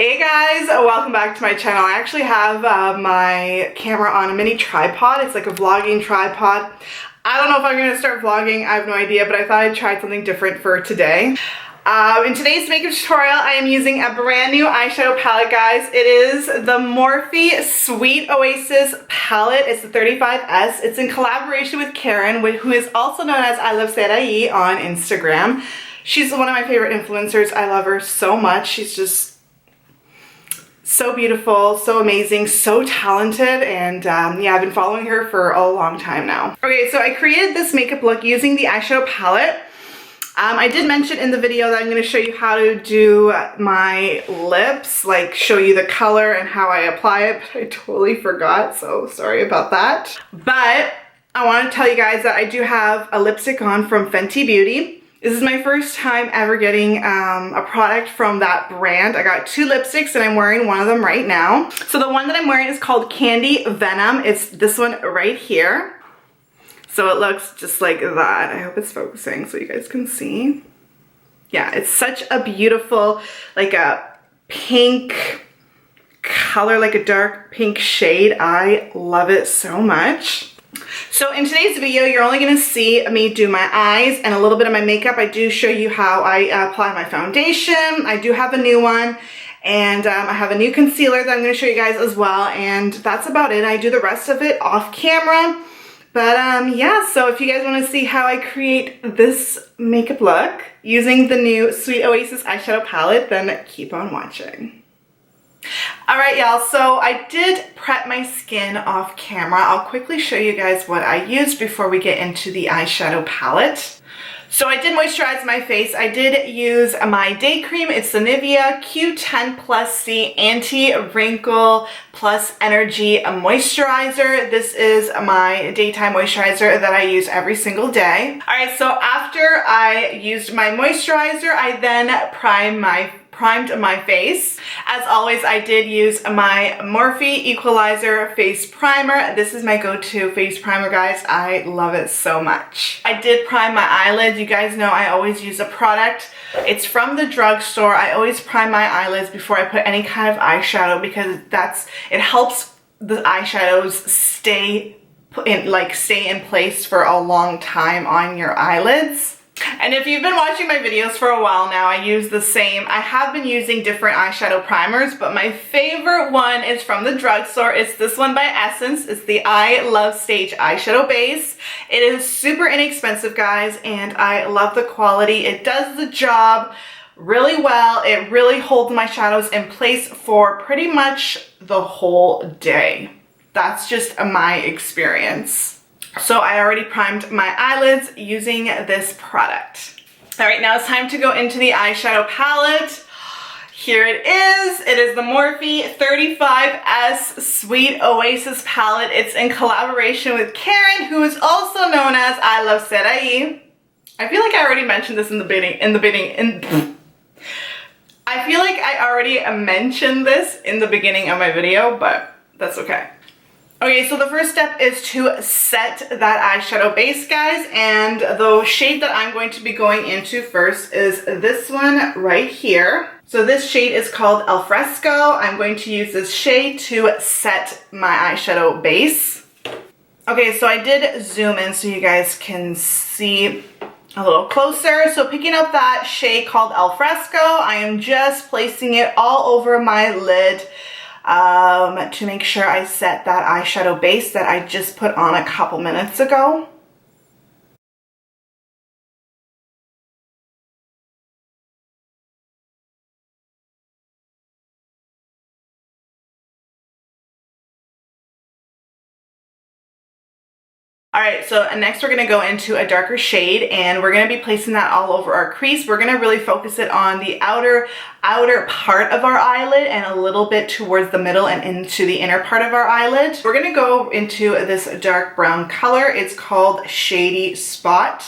Hey guys, welcome back to my channel. I actually have my camera on a mini tripod. It's like a vlogging tripod. I don't know if I'm going to start vlogging, I have no idea, but I thought I'd try something different for today. In today's makeup tutorial, I am using a brand new eyeshadow palette, guys. It is the Morphe Sweet Oasis Palette. It's the 35S. It's in collaboration with Karen, who is also known as Iluvsarahii on Instagram. She's one of my favorite influencers. I love her so much. She's just so beautiful, so amazing, so talented, and yeah, I've been following her for a long time now. Okay, so I created this makeup look using the eyeshadow palette. I did mention in the video that I'm going to show you how to do my lips, like show you the color and how I apply it, but I totally forgot, so sorry about that. But I want to tell you guys that I do have a lipstick on from Fenty Beauty. This is my first time ever getting a product from that brand. I got two lipsticks and I'm wearing one of them right now. So the one that I'm wearing is called Candy Venom. It's this one right here. So it looks just like that. I hope it's focusing so you guys can see. Yeah, it's such a beautiful, like a pink color, like a dark pink shade. I love it so much. So in today's video, you're only going to see me do my eyes and a little bit of my makeup. I do show you how I apply my foundation. I do have a new one, and I have a new concealer that I'm going to show you guys as well, and that's about it. I do the rest of it off camera. But yeah, so if you guys want to see how I create this makeup look using the new Sweet Oasis eyeshadow palette, then keep on watching. Alright y'all, so I did prep my skin off camera. I'll quickly show you guys what I used before we get into the eyeshadow palette. So I did moisturize my face. I did use my day cream. It's the Nivea Q10 Plus C Anti-Wrinkle Plus Energy Moisturizer. This is my daytime moisturizer that I use every single day. Alright, so after I used my moisturizer, I then primed my face. As always, I did use my Morphe Equalizer Face Primer. This is my go-to face primer, guys. I love it so much. I did prime my eyelids. You guys know I always use a product. It's from the drugstore. I always prime my eyelids before I put any kind of eyeshadow because it helps the eyeshadows stay in place for a long time on your eyelids. And if you've been watching my videos for a while now, I have been using different eyeshadow primers, but my favorite one is from the drugstore. It's this one by Essence. It's the I Love Stage Eyeshadow Base. It is super inexpensive, guys, and I love the quality. It does the job really well. It really holds my shadows in place for pretty much the whole day. That's just my experience. So I already primed my eyelids using this product. All right, now it's time to go into the eyeshadow palette. Here it is. It is the Morphe 35S Sweet Oasis Palette. It's in collaboration with Karen, who is also known as Iluvsarahii. I feel like I already mentioned this in the beginning. I feel like I already mentioned this in the beginning of my video, but that's okay. Okay, so the first step is to set that eyeshadow base, guys, and the shade that I'm going to be going into first is this one right here. So this shade is called Al Fresco. I'm going to use this shade to set my eyeshadow base. Okay, so I did zoom in so you guys can see a little closer. So picking up that shade called Al Fresco, I am just placing it all over my lid to make sure I set that eyeshadow base that I just put on a couple minutes ago. Alright, so next we're going to go into a darker shade and we're going to be placing that all over our crease. We're going to really focus it on the outer part of our eyelid and a little bit towards the middle and into the inner part of our eyelid. We're going to go into this dark brown color. It's called Shady Spot.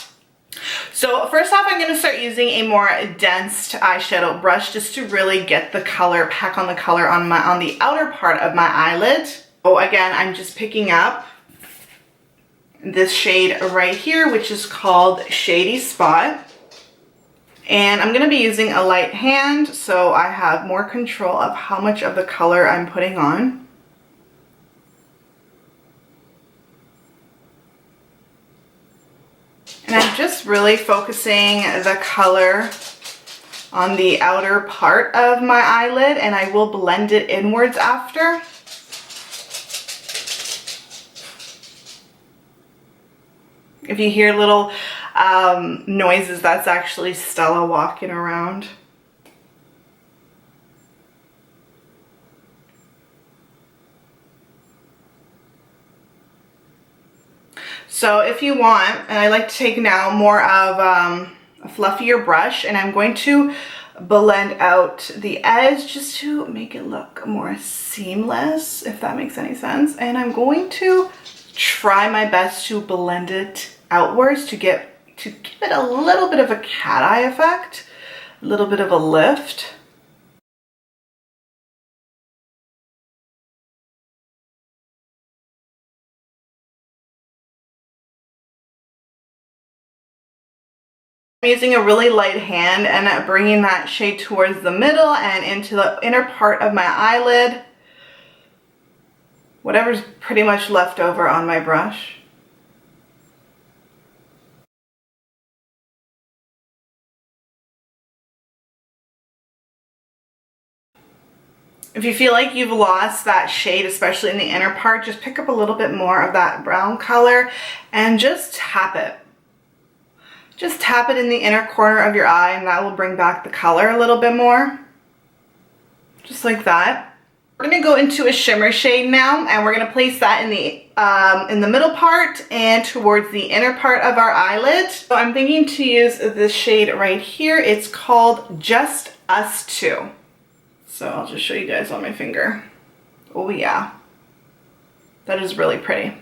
So first off, I'm going to start using a more dense eyeshadow brush just to really get the color, pack on the color on the outer part of my eyelid. Oh, again, I'm just picking up this shade right here, which is called Shady Spot. And I'm going to be using a light hand, so I have more control of how much of the color I'm putting on. And I'm just really focusing the color on the outer part of my eyelid, and I will blend it inwards after. If you hear little noises, that's actually Stella walking around. So if you want, and I like to take now more of a fluffier brush, and I'm going to blend out the edge just to make it look more seamless, if that makes any sense. And I'm going to try my best to blend it outwards to give it a little bit of a cat eye effect, a little bit of a lift. I'm using a really light hand and bringing that shade towards the middle and into the inner part of my eyelid, whatever's pretty much left over on my brush. If you feel like you've lost that shade, especially in the inner part, just pick up a little bit more of that brown color and just tap it. Just tap it in the inner corner of your eye, and that will bring back the color a little bit more. Just like that. We're going to go into a shimmer shade now, and we're going to place that in the middle part and towards the inner part of our eyelid. So I'm thinking to use this shade right here. It's called Just Us Two. So I'll just show you guys on my finger. Oh yeah, that is really pretty.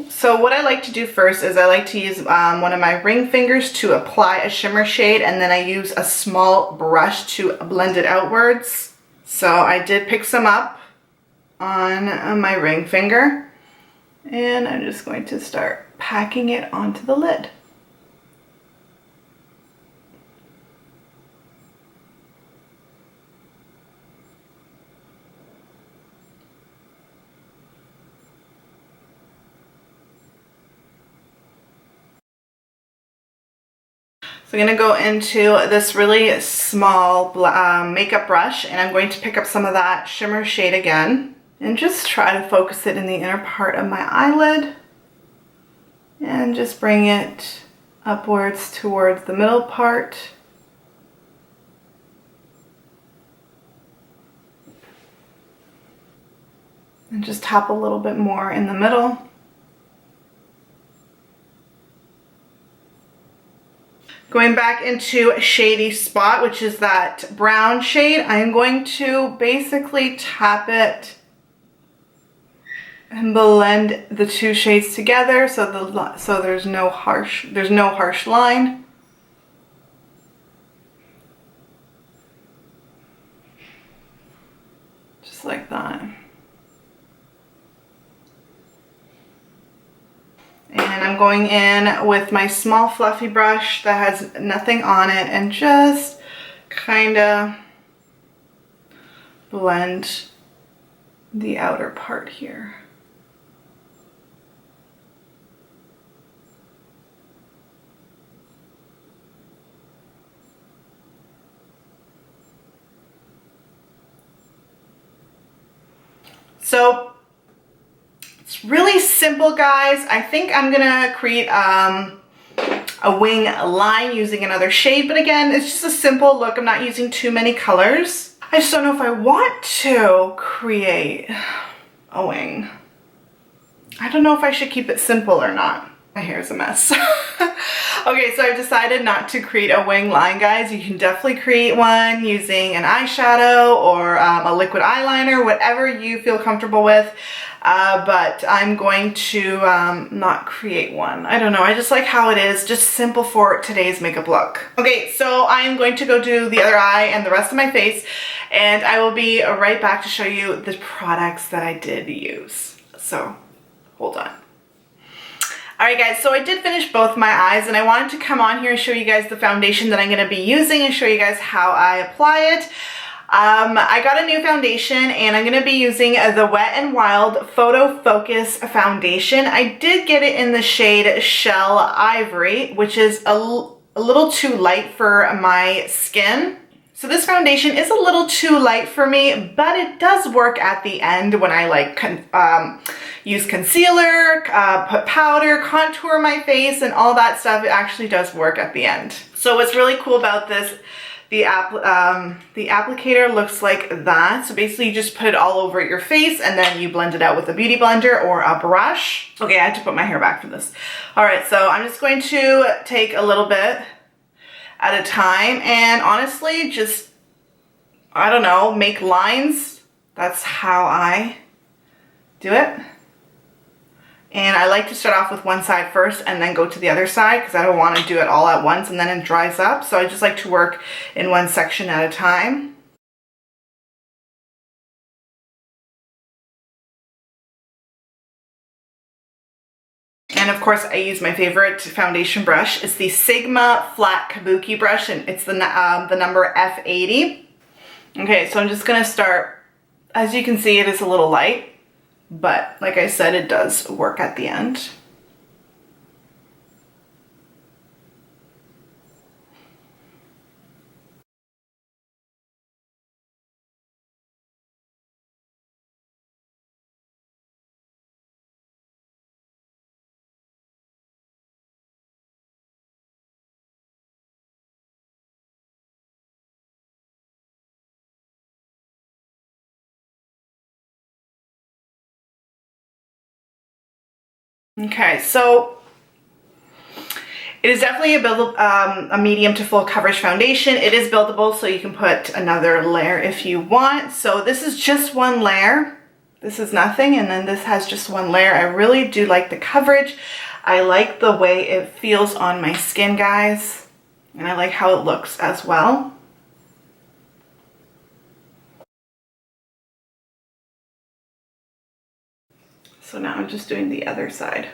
So what I like to do first is I like to use one of my ring fingers to apply a shimmer shade, and then I use a small brush to blend it outwards. So I did pick some up on my ring finger, and I'm just going to start packing it onto the lid. So I'm going to go into this really small makeup brush, and I'm going to pick up some of that shimmer shade again and just try to focus it in the inner part of my eyelid and just bring it upwards towards the middle part. And just tap a little bit more in the middle. Going back into Shady Spot, which is that brown shade, I'm going to basically tap it and blend the two shades together so there's no harsh line. Just like that. And I'm going in with my small fluffy brush that has nothing on it and just kind of blend the outer part here. So it's really simple, guys. I think I'm gonna create a wing line using another shade, but again, it's just a simple look. I'm not using too many colors. I just don't know if I want to create a wing. I don't know if I should keep it simple or not. My hair is a mess. Okay, so I've decided not to create a wing line, guys. You can definitely create one using an eyeshadow or a liquid eyeliner, whatever you feel comfortable with. But I'm going to not create one. I don't know, I just like how it is, just simple for today's makeup look. Okay, so I am going to go do the other eye and the rest of my face, and I will be right back to show you the products that I did use. So, hold on. Alright guys, so I did finish both my eyes and I wanted to come on here and show you guys the foundation that I'm going to be using and show you guys how I apply it. I got a new foundation and I'm going to be using the Wet n Wild Photo Focus foundation. I did get it in the shade Shell Ivory, which is a little too light for my skin. So this foundation is a little too light for me, but it does work at the end when I like use concealer, put powder, contour my face, and all that stuff. It actually does work at the end. So what's really cool about this, the applicator looks like that. So basically you just put it all over your face and then you blend it out with a beauty blender or a brush. Okay, I had to put my hair back for this. All right, so I'm just going to take a little bit at a time and honestly just, I don't know, make lines. That's how I do it. And I like to start off with one side first and then go to the other side because I don't want to do it all at once and then it dries up. So I just like to work in one section at a time. And of course I use my favorite foundation brush. It's the Sigma Flat Kabuki brush and it's the number F80. Okay, so I'm just gonna start. As you can see, it is a little light, but like I said, it does work at the end. Okay, so it is definitely a medium to full coverage foundation. It is buildable, so you can put another layer if you want. So this is just one layer. This is nothing, and then this has just one layer. I really do like the coverage. I like the way it feels on my skin, guys, and I like how it looks as well. So now I'm just doing the other side.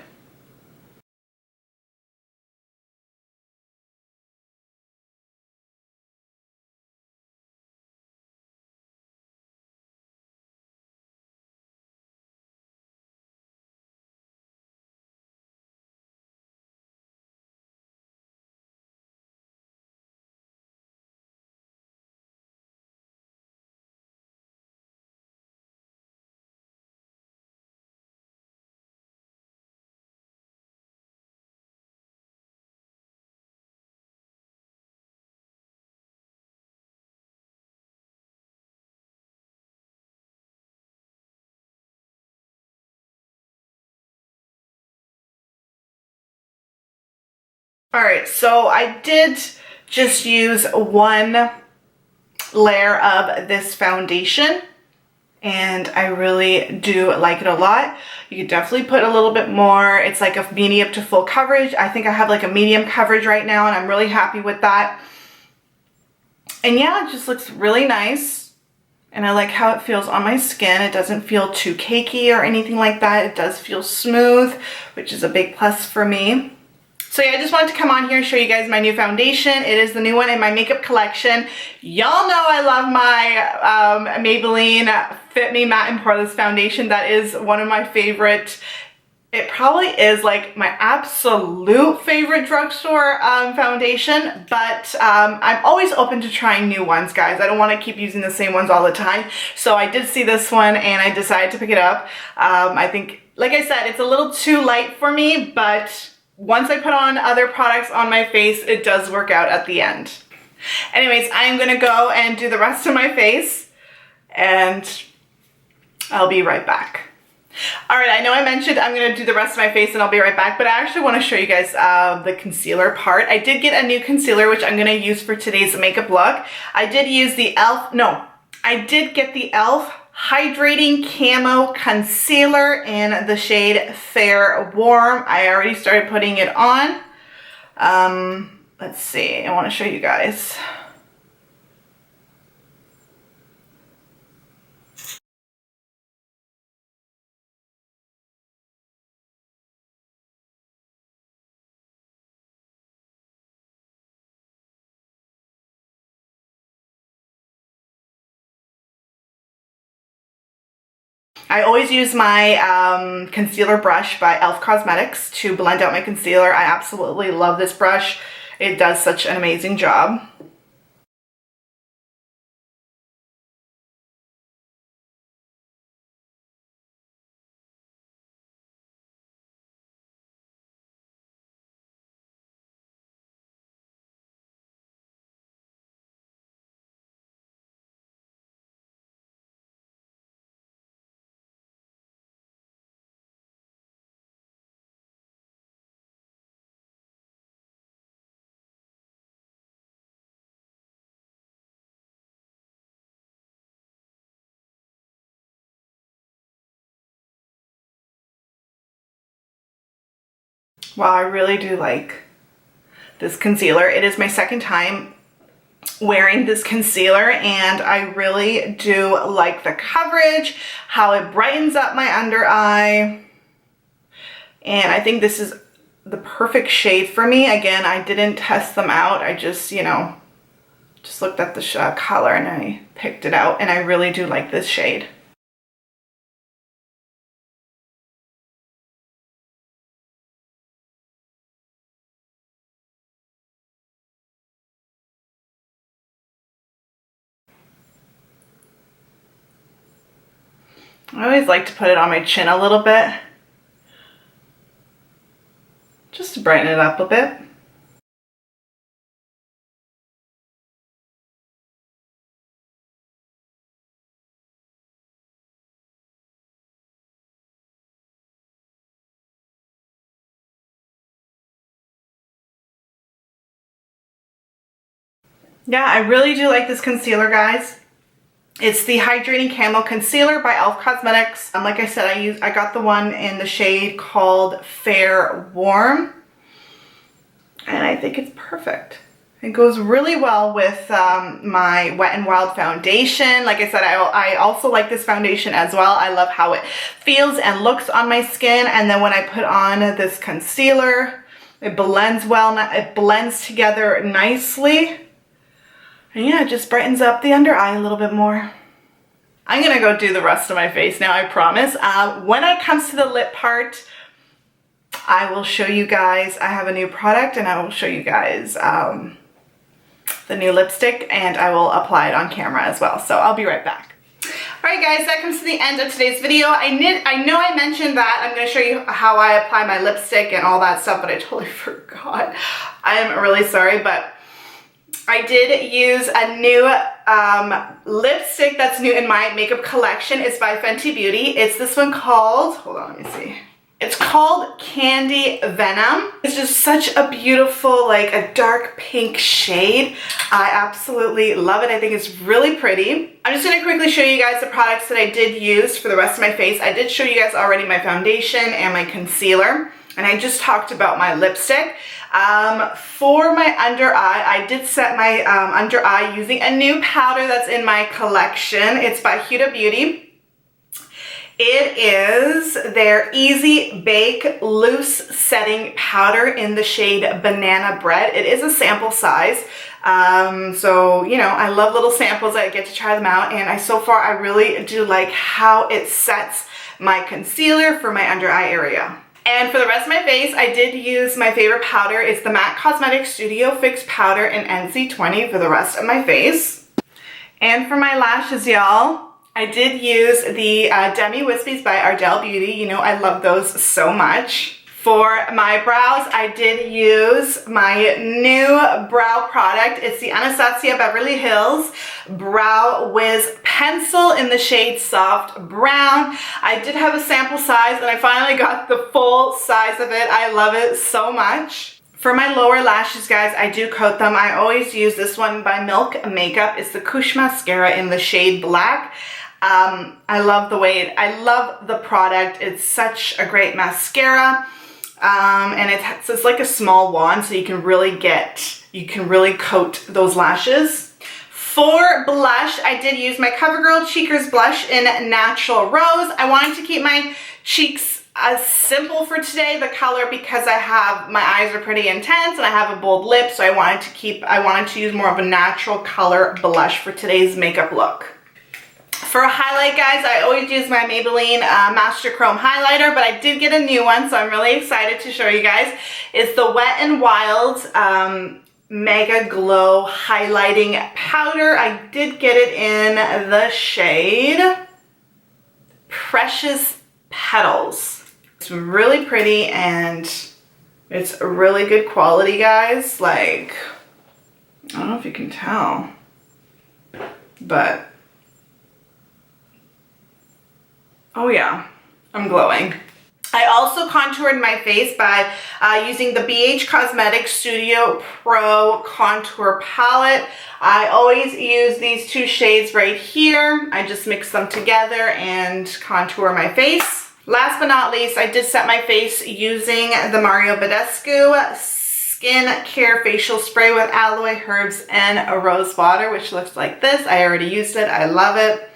All right, so I did just use one layer of this foundation and I really do like it a lot. You could definitely put a little bit more. It's like a medium to full coverage. I think I have like a medium coverage right now and I'm really happy with that. And yeah, it just looks really nice. And I like how it feels on my skin. It doesn't feel too cakey or anything like that. It does feel smooth, which is a big plus for me. So yeah, I just wanted to come on here and show you guys my new foundation. It is the new one in my makeup collection. Y'all know I love my Maybelline Fit Me Matte and Poreless foundation. That is one of my favorite. It probably is like my absolute favorite drugstore foundation, but I'm always open to trying new ones, guys. I don't want to keep using the same ones all the time. So I did see this one and I decided to pick it up. I think, like I said, it's a little too light for me, but once I put on other products on my face, it does work out at the end. Anyways, I'm gonna go and do the rest of my face and I'll be right back. All right, I know I mentioned I'm gonna do the rest of my face and I'll be right back, but I actually wanna show you guys the concealer part. I did get a new concealer, which I'm gonna use for today's makeup look. I did use the I did get the e.l.f. Hydrating Camo Concealer in the shade Fair Warm. I already started putting it on. Let's see, I want to show you guys. I always use my concealer brush by e.l.f. Cosmetics to blend out my concealer. I absolutely love this brush. It does such an amazing job. Wow, I really do like this concealer. It is my second time wearing this concealer and I really do like the coverage, how it brightens up my under eye. And I think this is the perfect shade for me. Again, I didn't test them out. I just, you know, just looked at the color and I picked it out, and I really do like this shade. I always like to put it on my chin a little bit, just to brighten it up a bit. Yeah, I really do like this concealer, guys. It's the Hydrating Camo Concealer by e.l.f. Cosmetics. Like I said, I got the one in the shade called Fair Warm, and I think it's perfect. It goes really well with my Wet n Wild foundation. Like I said, I also like this foundation as well. I love how it feels and looks on my skin, and then when I put on this concealer, it blends well. It blends together nicely. And yeah, it just brightens up the under eye a little bit more. I'm gonna go do the rest of my face now, I promise. When it comes to the lip part, I will show you guys. I have a new product and I will show you guys the new lipstick, and I will apply it on camera as well. So I'll be right back. Alright guys, that comes to the end of today's video. I know I mentioned that I'm going to show you how I apply my lipstick and all that stuff, but I totally forgot. I am really sorry, but I did use a new lipstick that's new in my makeup collection. It's by Fenty Beauty. It's this one called, hold on, let me see. It's called Candy Venom. It's just such a beautiful, like a dark pink shade. I absolutely love it. I think it's really pretty. I'm just gonna quickly show you guys the products that I did use for the rest of my face. I did show you guys already my foundation and my concealer, and I just talked about my lipstick. For my under eye, I did set my under eye using a new powder that's in my collection. It's by Huda Beauty. It is their Easy Bake Loose Setting Powder in the shade Banana Bread. It is a sample size. So, you know, I love little samples. I get to try them out, and so far I really do like how it sets my concealer for my under eye area. And for the rest of my face, I did use my favorite powder. It's the MAC Cosmetics Studio Fix Powder in NC20 for the rest of my face. And for my lashes, y'all, I did use the Demi Wispies by Ardell Beauty. You know, I love those so much. For my brows, I did use my new brow product. It's the Anastasia Beverly Hills Brow Wiz Pencil in the shade Soft Brown. I did have a sample size, and I finally got the full size of it. I love it so much. For my lower lashes, guys, I do coat them. I always use this one by Milk Makeup. It's the Couche Mascara in the shade Black. I love I love the product. It's such a great mascara. And it's like a small wand, so you can really coat those lashes. For blush, I did use my CoverGirl Cheekers blush in Natural Rose. I wanted to keep my cheeks simple for today, the color, because my eyes are pretty intense and I have a bold lip, so I wanted to use more of a natural color blush for today's makeup look. For a highlight, guys, I always use my Maybelline Master Chrome highlighter, but I did get a new one, so I'm really excited to show you guys. It's the Wet n Wild Mega Glow Highlighting Powder. I did get it in the shade Precious Petals. It's really pretty and it's really good quality, guys. Like, I don't know if you can tell, but oh yeah, I'm glowing. I also contoured my face by using the BH Cosmetics Studio Pro Contour Palette. I always use these two shades right here. I just mix them together and contour my face. Last but not least, I did set my face using the Mario Badescu Skin Care Facial Spray with aloe, herbs, and a rose water, which looks like this. I already used it. I love it.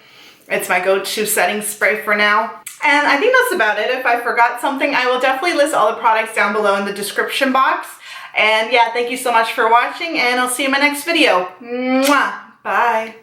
It's my go-to setting spray for now. And I think that's about it. If I forgot something, I will definitely list all the products down below in the description box. And yeah, thank you so much for watching, and I'll see you in my next video. Mwah! Bye.